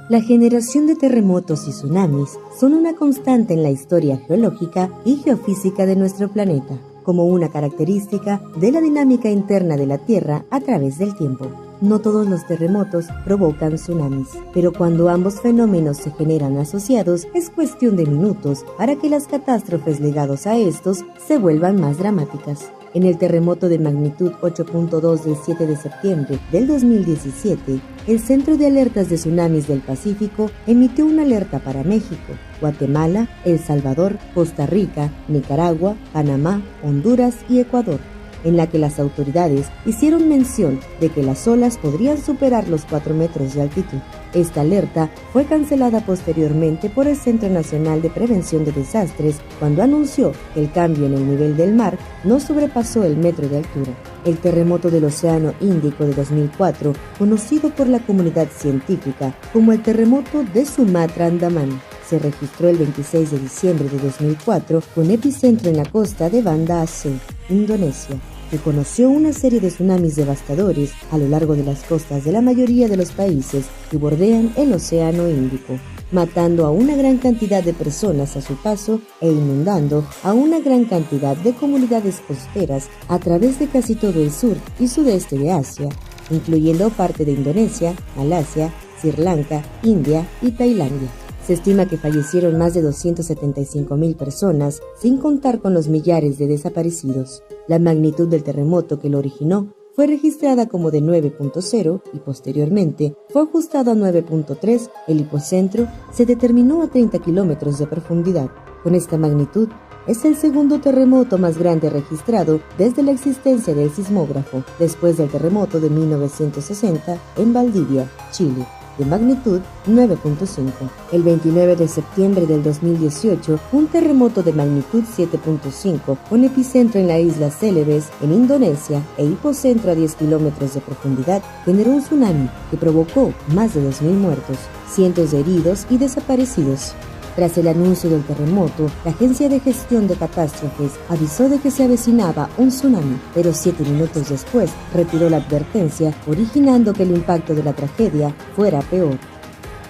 La generación de terremotos y tsunamis son una constante en la historia geológica y geofísica de nuestro planeta, como una característica de la dinámica interna de la Tierra a través del tiempo. No todos los terremotos provocan tsunamis, pero cuando ambos fenómenos se generan asociados, es cuestión de minutos para que las catástrofes ligadas a estos se vuelvan más dramáticas. En el terremoto de magnitud 8.2 del 7 de septiembre del 2017, el Centro de Alertas de Tsunamis del Pacífico emitió una alerta para México, Guatemala, El Salvador, Costa Rica, Nicaragua, Panamá, Honduras y Ecuador, en la que las autoridades hicieron mención de que las olas podrían superar los 4 metros de altitud. Esta alerta fue cancelada posteriormente por el Centro Nacional de Prevención de Desastres cuando anunció que el cambio en el nivel del mar no sobrepasó el metro de altura. El terremoto del Océano Índico de 2004, conocido por la comunidad científica como el terremoto de Sumatra Andaman, se registró el 26 de diciembre de 2004 con epicentro en la costa de Banda Aceh, Indonesia, que conoció una serie de tsunamis devastadores a lo largo de las costas de la mayoría de los países que bordean el Océano Índico, matando a una gran cantidad de personas a su paso e inundando a una gran cantidad de comunidades costeras a través de casi todo el sur y sudeste de Asia, incluyendo parte de Indonesia, Malasia, Sri Lanka, India y Tailandia. Se estima que fallecieron más de 275,000 personas, sin contar con los millares de desaparecidos. La magnitud del terremoto que lo originó fue registrada como de 9.0 y posteriormente fue ajustado a 9.3. El hipocentro se determinó a 30 kilómetros de profundidad. Con esta magnitud, es el segundo terremoto más grande registrado desde la existencia del sismógrafo, después del terremoto de 1960 en Valdivia, Chile, de magnitud 9.5. El 29 de septiembre del 2018, un terremoto de magnitud 7.5 con epicentro en la isla Celebes, en Indonesia, e hipocentro a 10 kilómetros de profundidad, generó un tsunami que provocó más de 2.000 muertos, cientos de heridos y desaparecidos. Tras el anuncio del terremoto, la Agencia de Gestión de Catástrofes avisó de que se avecinaba un tsunami, pero 7 minutos después retiró la advertencia, originando que el impacto de la tragedia fuera peor.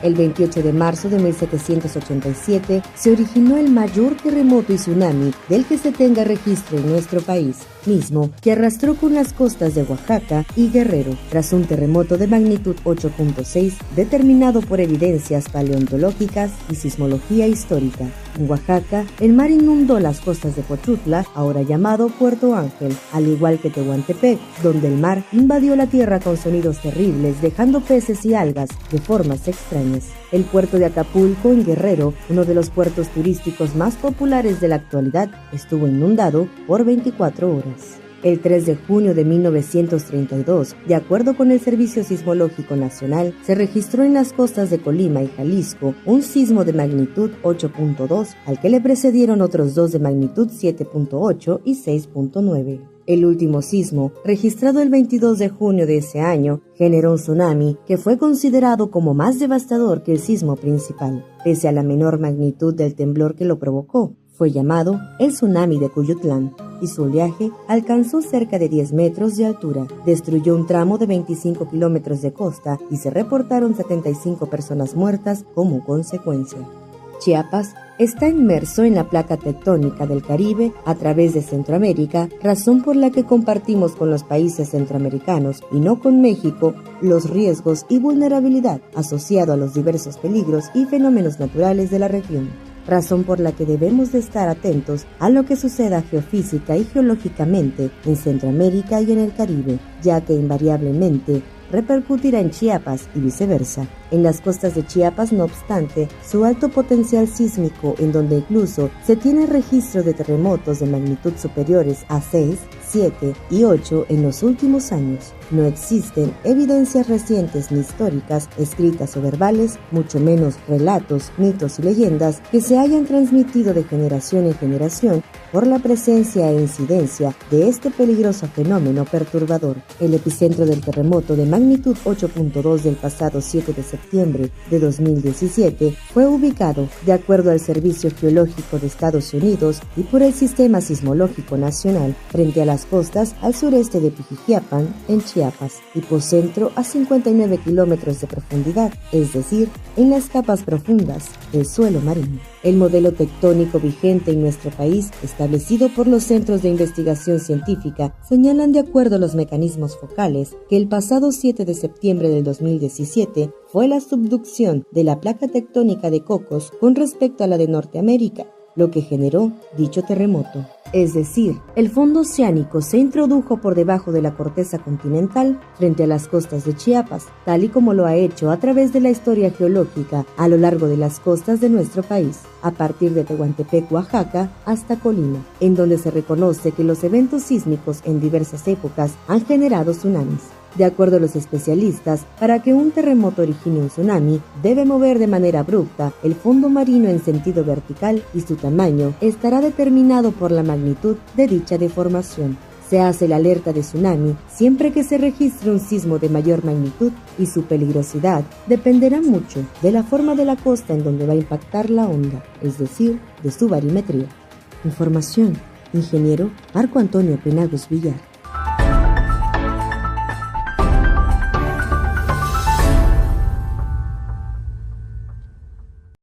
El 28 de marzo de 1787 se originó el mayor terremoto y tsunami del que se tenga registro en nuestro país, mismo que arrastró con las costas de Oaxaca y Guerrero, tras un terremoto de magnitud 8.6 determinado por evidencias paleontológicas y sismología histórica. En Oaxaca, el mar inundó las costas de Pochutla, ahora llamado Puerto Ángel, al igual que Tehuantepec, donde el mar invadió la tierra con sonidos terribles, dejando peces y algas de formas extrañas. El puerto de Acapulco, en Guerrero, uno de los puertos turísticos más populares de la actualidad, estuvo inundado por 24 horas. El 3 de junio de 1932, de acuerdo con el Servicio Sismológico Nacional, se registró en las costas de Colima y Jalisco un sismo de magnitud 8.2, al que le precedieron otros dos de magnitud 7.8 y 6.9. El último sismo, registrado el 22 de junio de ese año, generó un tsunami que fue considerado como más devastador que el sismo principal, pese a la menor magnitud del temblor que lo provocó. Fue llamado el tsunami de Cuyutlán y su oleaje alcanzó cerca de 10 metros de altura. Destruyó un tramo de 25 kilómetros de costa y se reportaron 75 personas muertas como consecuencia. Chiapas está inmerso en la placa tectónica del Caribe a través de Centroamérica, razón por la que compartimos con los países centroamericanos y no con México los riesgos y vulnerabilidad asociados a los diversos peligros y fenómenos naturales de la región. Razón por la que debemos de estar atentos a lo que suceda geofísica y geológicamente en Centroamérica y en el Caribe, ya que invariablemente repercutirá en Chiapas y viceversa. En las costas de Chiapas, no obstante, su alto potencial sísmico, en donde incluso se tiene registro de terremotos de magnitud superiores a 6, 7 y 8 en los últimos años, no existen evidencias recientes ni históricas, escritas o verbales, mucho menos relatos, mitos y leyendas que se hayan transmitido de generación en generación por la presencia e incidencia de este peligroso fenómeno perturbador. El epicentro del terremoto de magnitud 8.2 del pasado 7 de septiembre de 2017 fue ubicado, de acuerdo al Servicio Geológico de Estados Unidos y por el Sistema Sismológico Nacional, frente a las las costas al sureste de Pijijiapan, en Chiapas, hipocentro a 59 kilómetros de profundidad, es decir, en las capas profundas del suelo marino. El modelo tectónico vigente en nuestro país, establecido por los Centros de Investigación Científica, señalan de acuerdo a los mecanismos focales que el pasado 7 de septiembre del 2017 fue la subducción de la placa tectónica de Cocos con respecto a la de Norteamérica, lo que generó dicho terremoto. Es decir, el fondo oceánico se introdujo por debajo de la corteza continental frente a las costas de Chiapas, tal y como lo ha hecho a través de la historia geológica a lo largo de las costas de nuestro país, a partir de Tehuantepec, Oaxaca, hasta Colima, en donde se reconoce que los eventos sísmicos en diversas épocas han generado tsunamis. De acuerdo a los especialistas, para que un terremoto origine un tsunami, debe mover de manera abrupta el fondo marino en sentido vertical y su tamaño estará determinado por la magnitud de dicha deformación. Se hace la alerta de tsunami siempre que se registre un sismo de mayor magnitud y su peligrosidad dependerá mucho de la forma de la costa en donde va a impactar la onda, es decir, de su barimetría. Información: Ingeniero Marco Antonio Penagos Villar.